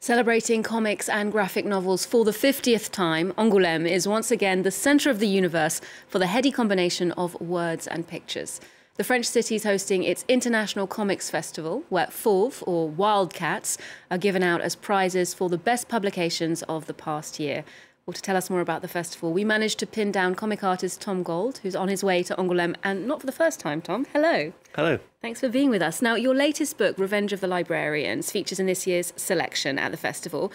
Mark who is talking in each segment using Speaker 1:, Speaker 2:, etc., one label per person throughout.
Speaker 1: Celebrating comics and graphic novels for the 50th time, Angoulême is once again the centre of the universe for the heady combination of words and pictures. The French city is hosting its International Comics Festival, where Fauve, or Wildcats, are given out as prizes for the best publications of the past year. Well, to tell us more about the festival, we managed to pin down comic artist Tom Gauld, who's on his way to Angoulême, and not for the first time, Tom. Hello.
Speaker 2: Hello.
Speaker 1: Thanks for being with us. Now, your latest book, Revenge of the Librarians, features in this year's selection at the festival.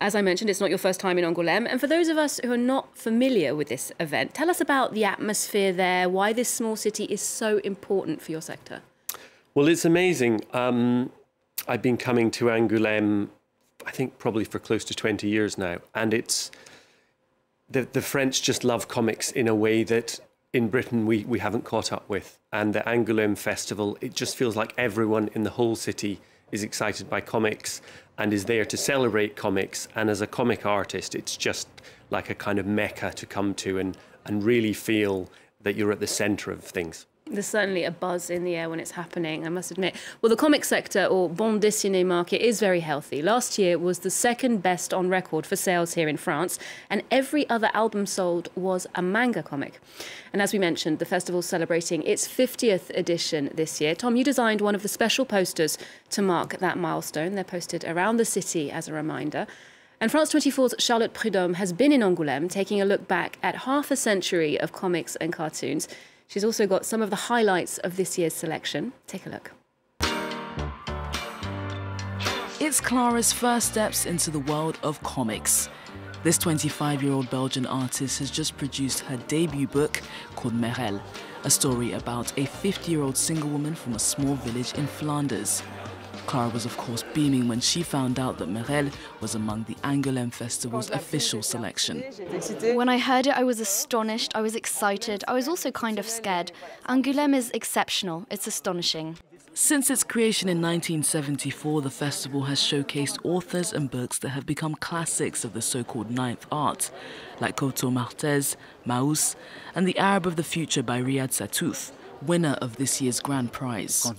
Speaker 1: As I mentioned, it's not your first time in Angoulême. And for those of us who are not familiar with this event, tell us about the atmosphere there, why this small city is so important for your sector.
Speaker 2: Well, it's amazing. I've been coming to Angoulême, I think, probably for close to 20 years now. And it's the French just love comics in a way that in Britain we haven't caught up with. And the Angoulême Festival, it just feels like everyone in the whole city is excited by comics and is there to celebrate comics. And as a comic artist, it's just like a kind of mecca to come to and really feel that you're at the centre of things.
Speaker 1: There's certainly a buzz in the air when it's happening, I must admit. Well, the comic sector, or bande dessinée market, is very healthy. Last year was the second best on record for sales here in France, and every other album sold was a manga comic. And as we mentioned, the festival's celebrating its 50th edition this year. Tom, you designed one of the special posters to mark that milestone. They're posted around the city as a reminder. And France 24's Charlotte Prudhomme has been in Angoulême, taking a look back at half a century of comics and cartoons. She's also got some of the highlights of this year's selection. Take a look.
Speaker 3: It's Clara's first steps into the world of comics. This 25-year-old Belgian artist has just produced her debut book called Merel, a story about a 50-year-old single woman from a small village in Flanders. Clara was, of course, beaming when she found out that Merel was among the Angoulême Festival's official selection.
Speaker 4: When I heard it, I was astonished, I was excited, I was also kind of scared. Angoulême is exceptional, it's astonishing.
Speaker 3: Since its creation in 1974, the festival has showcased authors and books that have become classics of the so-called ninth art, like Koto Martez, Maus, and The Arab of the Future by Riad Sattouf, winner of this year's Grand Prize.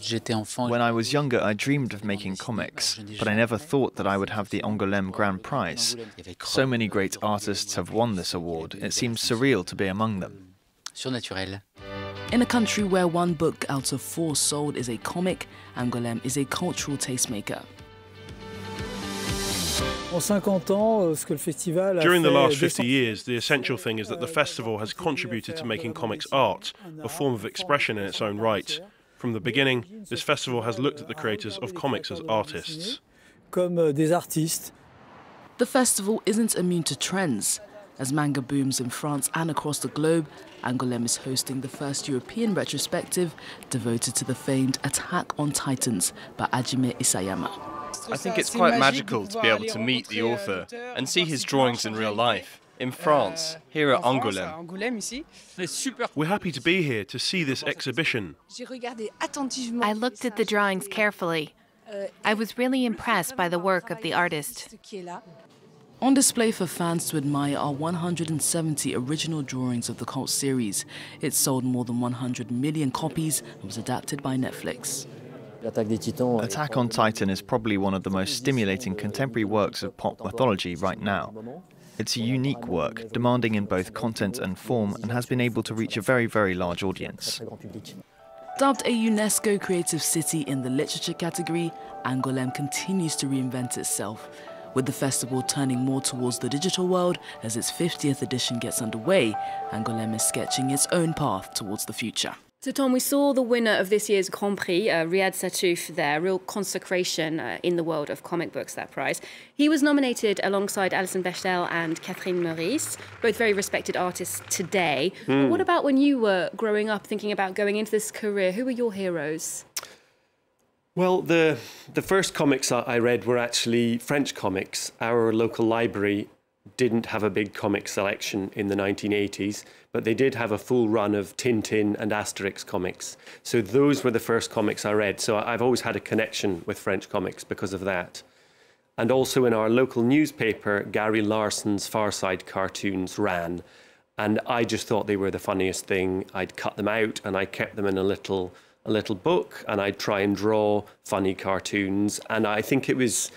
Speaker 5: When I was younger, I dreamed of making comics, but I never thought that I would have the Angoulême Grand Prize. So many great artists have won this award, it seems surreal to be among them.
Speaker 3: In a country where one book out of 4 sold is a comic, Angoulême is a cultural tastemaker.
Speaker 6: During the last 50 years, the essential thing is that the festival has contributed to making comics art, a form of expression in its own right. From the beginning, this festival has looked at the creators of comics as artists.
Speaker 3: The festival isn't immune to trends. As manga booms in France and across the globe, Angoulême is hosting the first European retrospective devoted to the famed Attack on Titans by Hajime Isayama.
Speaker 7: I think it's quite magical to be able to meet the author and see his drawings in real life. In France, here at Angoulême.
Speaker 6: We're happy to be here to see this exhibition.
Speaker 8: I looked at the drawings carefully. I was really impressed by the work of the artist.
Speaker 3: On display for fans to admire are 170 original drawings of the cult series. It sold more than 100 million copies and was adapted by Netflix.
Speaker 5: Attack on Titan is probably one of the most stimulating contemporary works of pop mythology right now. It's a unique work, demanding in both content and form, and has been able to reach a very, very large audience.
Speaker 3: Dubbed a UNESCO Creative City in the literature category, Angoulême continues to reinvent itself, with the festival turning more towards the digital world as its 50th edition gets underway. Angoulême is sketching its own path towards the future.
Speaker 1: So, Tom, we saw the winner of this year's Grand Prix, Riad Sattouf, there, real consecration in the world of comic books, that prize. He was nominated alongside Alison Bechdel and Catherine Meurice, both very respected artists today. But what about when you were growing up, thinking about going into this career? Who were your heroes?
Speaker 2: Well, the first comics I read were actually French comics. Our local library didn't have a big comic selection in the 1980s, but they did have a full run of Tintin and Asterix comics. So those were the first comics I read. So I've always had a connection with French comics because of that. And also in our local newspaper, Gary Larson's Far Side cartoons ran. And I just thought they were the funniest thing. I'd cut them out and I kept them in a little book, and I'd try and draw funny cartoons. And I think it was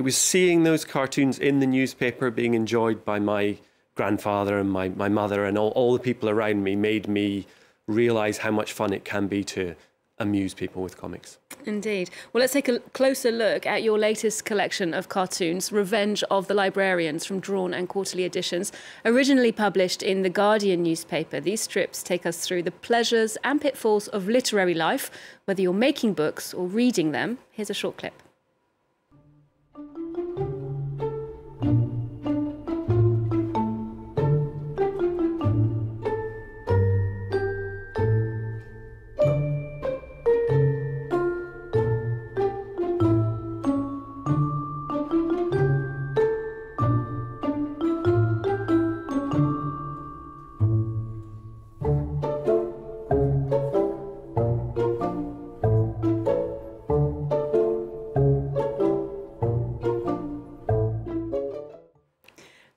Speaker 2: seeing those cartoons in the newspaper being enjoyed by my grandfather and my mother and all the people around me made me realise how much fun it can be to amuse people with comics.
Speaker 1: Indeed. Well, let's take a closer look at your latest collection of cartoons, Revenge of the Librarians, from Drawn and Quarterly Editions. Originally published in the Guardian newspaper, these strips take us through the pleasures and pitfalls of literary life, whether you're making books or reading them. Here's a short clip.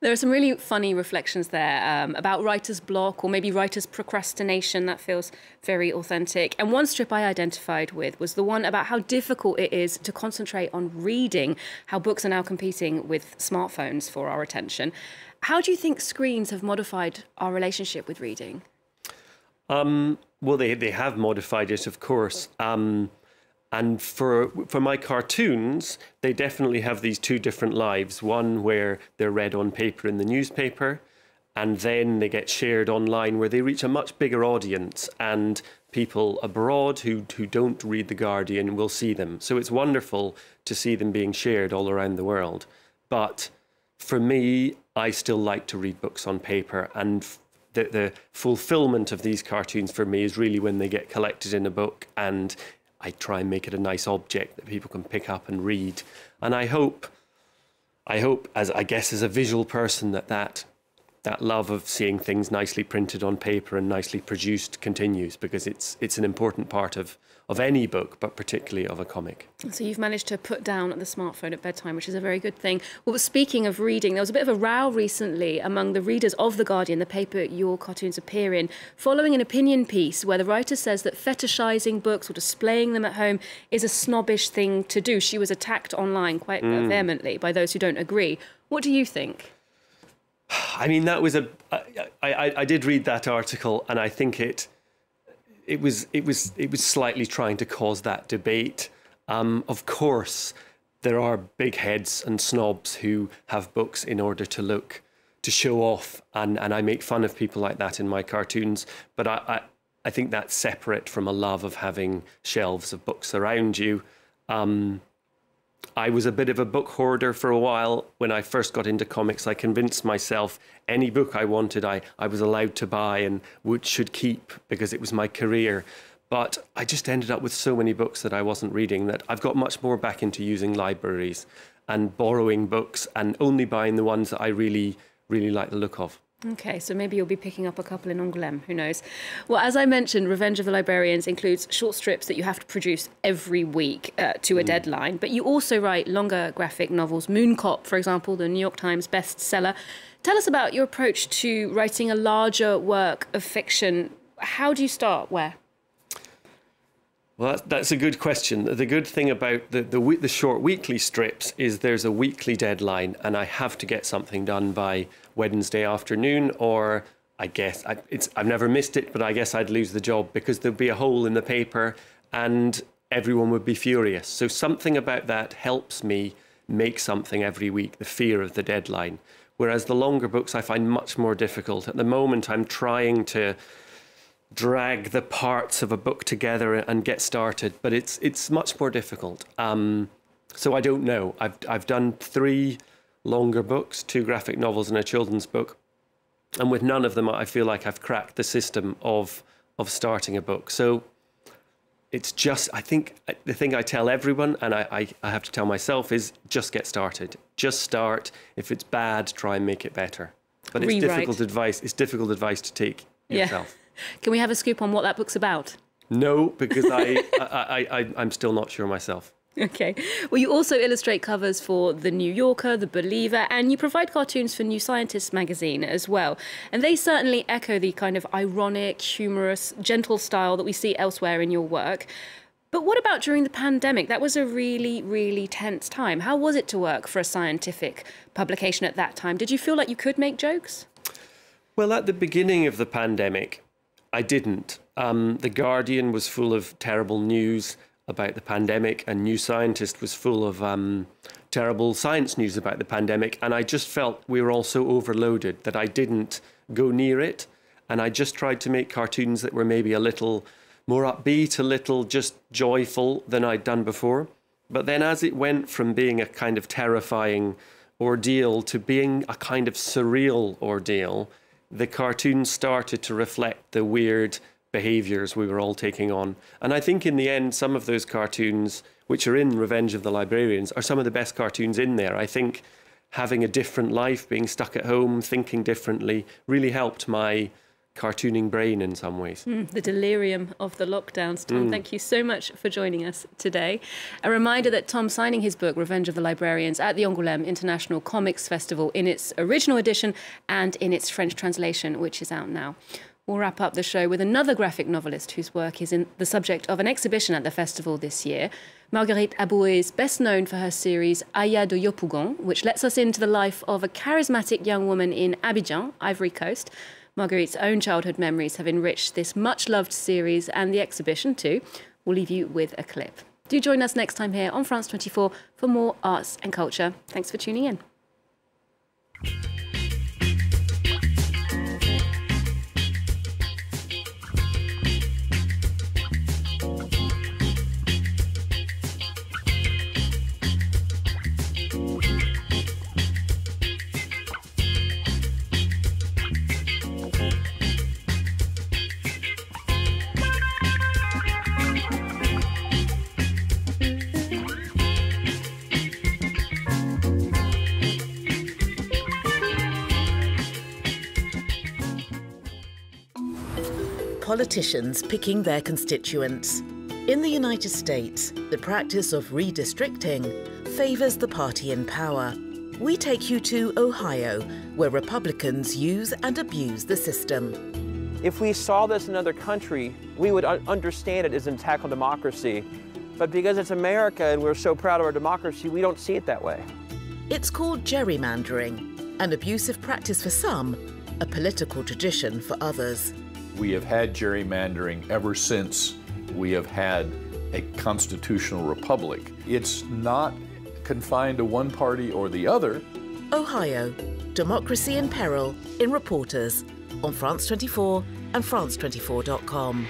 Speaker 1: There are some really funny reflections there about writer's block or maybe writer's procrastination. That feels very authentic. And one strip I identified with was the one about how difficult it is to concentrate on reading, how books are now competing with smartphones for our attention. How do you think screens have modified our relationship with reading?
Speaker 2: Well, they have modified it, of course. And for my cartoons, they definitely have these two different lives. One where they're read on paper in the newspaper, and then they get shared online where they reach a much bigger audience, and people abroad who don't read The Guardian will see them. So it's wonderful to see them being shared all around the world. But for me, I still like to read books on paper, and the fulfillment of these cartoons for me is really when they get collected in a book and I try and make it a nice object that people can pick up and read. And I hope, as a visual person, that love of seeing things nicely printed on paper and nicely produced continues, because it's an important part of any book, but particularly of a comic.
Speaker 1: So you've managed to put down the smartphone at bedtime, which is a very good thing. Well, speaking of reading, there was a bit of a row recently among the readers of The Guardian, the paper your cartoons appear in, following an opinion piece where the writer says that fetishising books or displaying them at home is a snobbish thing to do. She was attacked online quite vehemently by those who don't agree. What do you think?
Speaker 2: I mean, that was I did read that article, and I think it was slightly trying to cause that debate. Of course, there are big heads and snobs who have books in order to show off, and I make fun of people like that in my cartoons. But I think that's separate from a love of having shelves of books around you. I was a bit of a book hoarder for a while. When I first got into comics, I convinced myself any book I wanted, I was allowed to buy and should keep because it was my career. But I just ended up with so many books that I wasn't reading that I've got much more back into using libraries and borrowing books and only buying the ones that I really, really like the look of.
Speaker 1: OK, so maybe you'll be picking up a couple in Angoulême, who knows? Well, as I mentioned, Revenge of the Librarians includes short strips that you have to produce every week to a deadline. But you also write longer graphic novels. Moon Cop, for example, the New York Times bestseller. Tell us about your approach to writing a larger work of fiction. How do you start? Where?
Speaker 2: Well, that's a good question. The good thing about the short weekly strips is there's a weekly deadline, and I have to get something done by Wednesday afternoon, or I guess I've never missed it, but I guess I'd lose the job because there'd be a hole in the paper and everyone would be furious. So something about that helps me make something every week, the fear of the deadline. Whereas the longer books I find much more difficult. At the moment, I'm trying to drag the parts of a book together and get started, but it's much more difficult. So I don't know. I've done 3 longer books, 2 graphic novels and a children's book, and with none of them I feel like I've cracked the system of starting a book. So it's just, I think the thing I tell everyone, and I have to tell myself, is just get started. Just start. If it's bad, try and make it better. But it's difficult advice. It's difficult advice to take yourself.
Speaker 1: Can we have a scoop on what that book's about?
Speaker 2: No, because I'm still not sure myself.
Speaker 1: Okay. Well, you also illustrate covers for The New Yorker, The Believer, and you provide cartoons for New Scientist magazine as well. And they certainly echo the kind of ironic, humorous, gentle style that we see elsewhere in your work. But what about during the pandemic? That was a really, really tense time. How was it to work for a scientific publication at that time? Did you feel like you could make jokes?
Speaker 2: Well, at the beginning of the pandemic, I didn't. The Guardian was full of terrible news about the pandemic, and New Scientist was full of terrible science news about the pandemic. And I just felt we were all so overloaded that I didn't go near it. And I just tried to make cartoons that were maybe a little more upbeat, a little just joyful than I'd done before. But then as it went from being a kind of terrifying ordeal to being a kind of surreal ordeal, the cartoons started to reflect the weird behaviours we were all taking on. And I think in the end, some of those cartoons, which are in Revenge of the Librarians, are some of the best cartoons in there. I think having a different life, being stuck at home, thinking differently, really helped my cartooning brain in some ways.
Speaker 1: The delirium of the lockdowns. Tom, thank you so much for joining us today. A reminder that Tom's signing his book, Revenge of the Librarians, at the Angoulême International Comics Festival in its original edition and in its French translation, which is out now. We'll wrap up the show with another graphic novelist whose work is in the subject of an exhibition at the festival this year. Marguerite Aboué is best known for her series Aya de Yopougon, which lets us into the life of a charismatic young woman in Abidjan, Ivory Coast. Marguerite's own childhood memories have enriched this much-loved series and the exhibition too. We'll leave you with a clip. Do join us next time here on France 24 for more arts and culture. Thanks for tuning in.
Speaker 9: Politicians picking their constituents. In the United States, the practice of redistricting favours the party in power. We take you to Ohio, where Republicans use and abuse the system.
Speaker 10: If we saw this in another country, we would understand it as an attack on democracy. But because it's America and we're so proud of our democracy, we don't see it that way.
Speaker 9: It's called gerrymandering, an abusive practice for some, a political tradition for others.
Speaker 11: We have had gerrymandering ever since we have had a constitutional republic. It's not confined to one party or the other.
Speaker 9: Ohio, democracy in peril in Reporters on France 24 and France24.com.